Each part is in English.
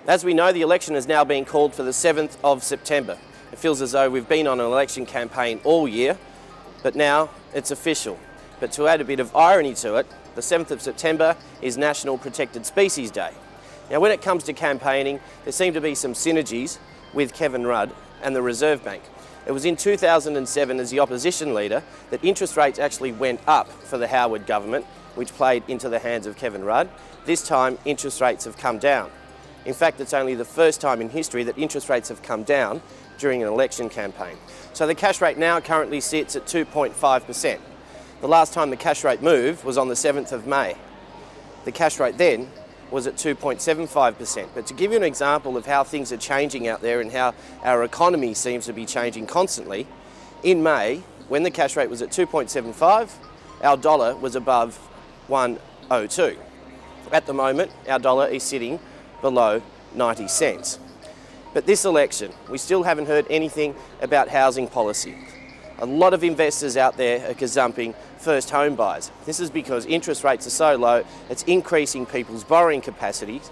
As we know, the election is now being called for the 7th of September. It feels as though we've been on an election campaign all year, but now it's official. But to add a bit of irony to it, the 7th of September is National Protected Species Day. Now, when it comes to campaigning, there seem to be some synergies with Kevin Rudd and the Reserve Bank. It was in 2007 as the opposition leader that interest rates actually went up for the Howard government, which played into the hands of Kevin Rudd. This time, interest rates have come down. In fact, it's only the first time in history that interest rates have come down during an election campaign. So the cash rate now currently sits at 2.5%. The last time the cash rate moved was on the 7th of May. The cash rate then was at 2.75%. But to give you an example of how things are changing out there and how our economy seems to be changing constantly, in May, when the cash rate was at 2.75, our dollar was above 1.02. At the moment, our dollar is sitting below 90 cents. But this election, we still haven't heard anything about housing policy. A lot of investors out there are gazumping first home buyers. This is because interest rates are so low, it's increasing people's borrowing capacities.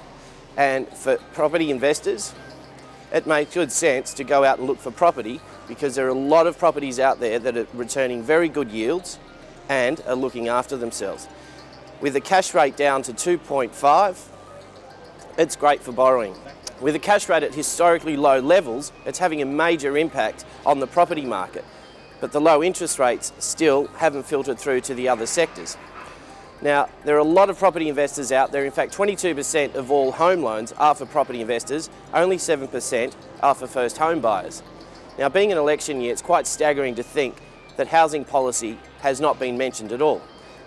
And for property investors, it makes good sense to go out and look for property because there are a lot of properties out there that are returning very good yields and are looking after themselves. With the cash rate down to 2.5, it's great for borrowing. With the cash rate at historically low levels, it's having a major impact on the property market. But the low interest rates still haven't filtered through to the other sectors. Now, there are a lot of property investors out there. In fact, 22% of all home loans are for property investors, only 7% are for first home buyers. Now, being an election year, it's quite staggering to think that housing policy has not been mentioned at all.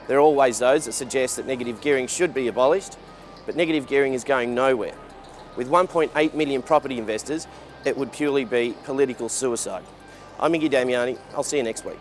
There are always those that suggest that negative gearing should be abolished, but negative gearing is going nowhere. With 1.8 million property investors, it would purely be political suicide. I'm Iggy Damiani. I'll see you next week.